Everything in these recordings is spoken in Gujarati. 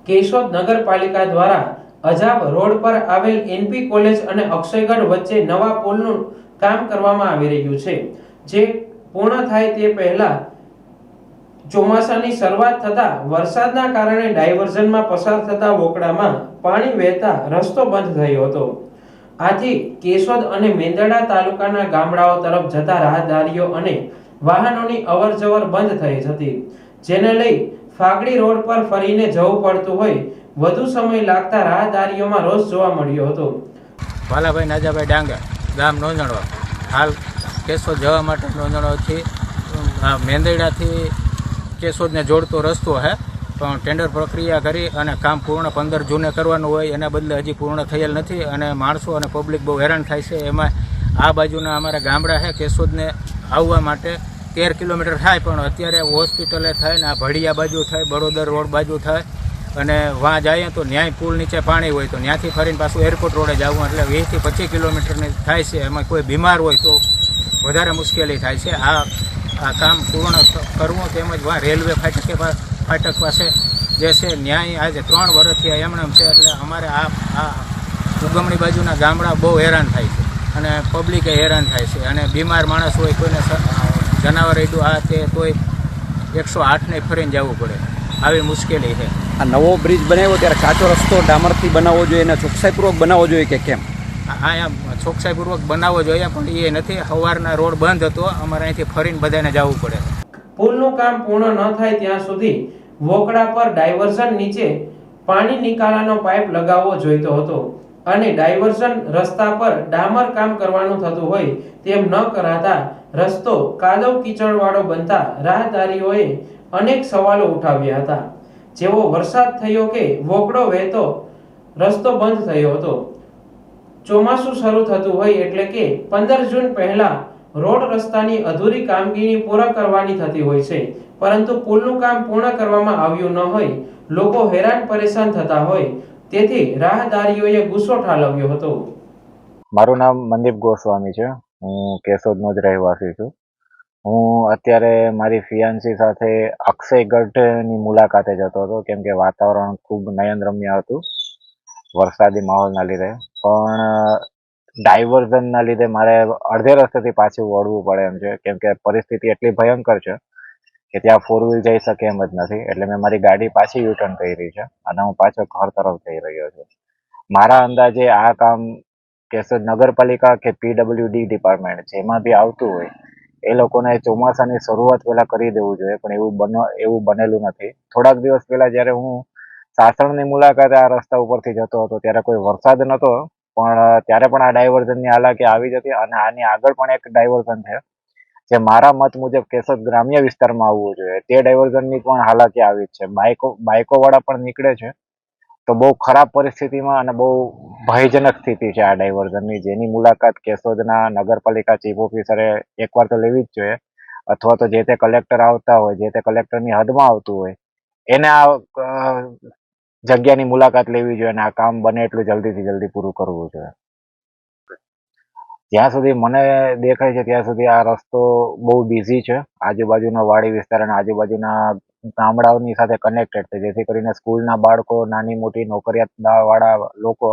કેશોદ નગરપાલિકા દ્વારા અજાબ રોડ પર આવેલ એનપી કોલેજ અને અક્ષયગઢ વચ્ચે નવા પુલનું કામ કરવામાં આવી રહ્યું છે, જે પૂર્ણ થાય તે પહેલા ચોમાસાની શરૂઆત થતા વરસાદના કારણે ડાયવર્ઝનમાં પસાર થતા વોકડામાં પાણી વહેતા રસ્તો બંધ થયો હતો. આથી કેશોદ અને મેંદરડા તાલુકાના ગામડાઓ તરફ જતા રાહદારીઓ અને વાહનોની અવરજવર બંધ થઈ હતી, જેને લઈ ફાગડી રોડ પર ફરીને જવું પડતું હોય વધુ સમય લાગતા રાહદારીઓમાં રોષ જોવા મળ્યો હતો. વાલાભાઈ નાજાભાઈ ડાંગર, ગામ નોંધણવા. હાલ કેશોદ જવા માટે નોંધણવાથી મેંદરડાથી કેશોદને જોડતો રસ્તો છે, પણ ટેન્ડર પ્રક્રિયા કરી અને કામ પૂર્ણ 15 જૂને કરવાનું હોય, એના બદલે હજી પૂર્ણ થયેલ નથી અને માણસો અને પબ્લિક બહુ હેરાન થાય છે. એમાં આ બાજુના અમારા ગામડા છે કેશોદને આવવા માટે 13 કિલોમીટર થાય, પણ અત્યારે હોસ્પિટલે થાય ને આ ભડિયા બાજુ થાય, બરોદર રોડ બાજુ થાય અને વાં જઈએ તો ન્યાય પુલ નીચે પાણી હોય તો ત્યાંથી ફરીને પાછું એરપોર્ટ રોડે જવું, એટલે 20 થી 25 કિલોમીટરની થાય છે. એમાં કોઈ બીમાર હોય તો વધારે મુશ્કેલી થાય છે. આ કામ પૂર્ણ કરવું, તેમજ વાં રેલવે ફાટક પાસે જે છે ન્યાય આજે 3 વર્ષથી એમણે છે, એટલે અમારે આ ઉગમણી બાજુના ગામડા બહુ હેરાન થાય છે અને પબ્લિકે હેરાન થાય છે અને બીમાર માણસ હોય, કોઈને જનાવર એડું આ તે તોય 108ને ફરીને જવું પડે, આવી મુશ્કેલી છે. આ નવો બ્રિજ બનાવ્યો ત્યારે કાચો રસ્તો ડામરથી બનાવવો જોઈએ અને ચોકસાઈપૂર્વક બનાવવો જોઈએ કે કેમ? અહીંયા ચોકસાઈપૂર્વક બનાવવો જોઈએ, પણ એ નથી. સવારના રોડ બંધ હતો, અમારે અહીંથી ફરીને બધાને જવું પડે. પુલનું કામ પૂર્ણ ન થાય ત્યાં સુધી વોકડા પર ડાયવર્ઝન નીચે પાણી નિકાલાનો પાઇપ લગાવવો જોઈતો હતો અને ડાયવર્ઝન રસ્તા પર ડામર કામ કરવાનું થતું હોય તેમ ન કરાતા રસ્તો કાદવ કીચડવાળો બનતા રાહદારીઓએ અનેક સવાલો ઉઠાવ્યા હતા. જેવો વરસાદ થયો કે વોકડો વહેતો રસ્તો બંધ થયો હતો. ચોમાસું શરૂ થતું હોય એટલે કે 15 જૂન પહેલા રોડ રસ્તાની અધૂરી કામગીરી પૂરા કરવાની થતી હોય છે, પરંતુ પુલનું કામ પૂર્ણ કરવામાં આવ્યું ન હોય લોકો હેરાન પરેશાન થતા હોય, તેથી રાહદારીઓએ ગુસ્સો ઠાલવ્યો હતો. મારું નામ મનદીપ ગોસ્વામી છે. હું કેશોદનો જ રહેવાસી છું. હું અત્યારે મારી ફિયાન્સી સાથે અક્ષયગઢની મુલાકાતે જતો હતો, કેમ કે વાતાવરણ ખૂબ નયનરમ્ય હતું વરસાદી માહોલના લીધે, પણ ડાયવર્ઝનના લીધે મારે અડધે રસ્તેથી પાછું વળવું પડે એમ છે, કેમ કે પરિસ્થિતિ એટલી ભયંકર છે કે ત્યાં 4 વ્હીલ જઈ શકે એમ જ નથી. એટલે મેં મારી ગાડી પાછી યુટર્ન કરી છે અને હું પાછો ઘર તરફ જઈ રહ્યો છું. મારા અંદાજે આ કામ કેશોદ નગરપાલિકા કે PWD ડિપાર્ટમેન્ટ જેમાં બી આવતું હોય એ લોકોને ચોમાસાની શરૂઆત પહેલા કરી દેવું જોઈએ, પણ એવું બનેલું નથી. થોડાક દિવસ પહેલા જ્યારે હું સાસણની મુલાકાતે આ રસ્તા ઉપરથી જતો હતો ત્યારે કોઈ વરસાદ નહોતો, પણ ત્યારે પણ આ ડાયવર્ઝનની હાલાકી આવી જ હતી અને આની આગળ પણ એક ડાયવર્ઝન છે જે મારા મત મુજબ કેશોદ ગ્રામ્ય વિસ્તારમાં આવવું જોઈએ, તે ડાયવર્ઝનની પણ હાલાકી આવી જ છે. બાઇકો વાળા પણ નીકળે છે, તો બહુ ખરાબ પરિસ્થિતિમાં અને બહુ ભયજનક સ્થિતિ છે આ ડાયવર્ઝનની, જેની મુલાકાત કેશોદના નગરપાલિકા ચીફ ઓફિસરે એકવાર તો લેવી જ જોઈએ, અથવા તો જે તે કલેક્ટર આવતા હોય, જે તે કલેક્ટરની હદમાં આવતું હોય એને આ જગ્યાની મુલાકાત લેવી જોઈએ અને આ કામ બને એટલું જલ્દીથી જલ્દી પૂરું કરવું જોઈએ. જ્યાં સુધી મને દેખાય છે ત્યાં સુધી આ રસ્તો બહુ બિઝી છે, આજુબાજુના વાડી વિસ્તાર અને આજુબાજુના ગામડાઓની સાથે કનેક્ટેડ છે, જેથી કરીને સ્કૂલના બાળકો, નાની મોટી નોકરિયાત વાળા લોકો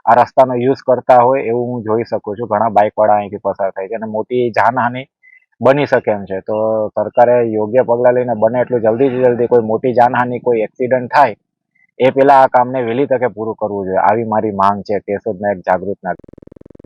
આ રસ્તાનો યુઝ કરતા હોય એવું હું જોઈ શકું છું. ઘણા બાઇક વાળા અહીંથી પસાર થાય છે અને મોટી જાનહાનિ બની શકે એમ છે. તો સરકારે યોગ્ય પગલાં લઈને બને એટલું જલ્દીથી જલ્દી કોઈ મોટી જાનહાનિ, કોઈ એક્સિડન્ટ થાય એ પહેલા આ કામને વહેલી તકે પૂરું કરવું જોઈએ, આવી મારી માંગ છે કેશોદના એક જાગૃત નાગરિક.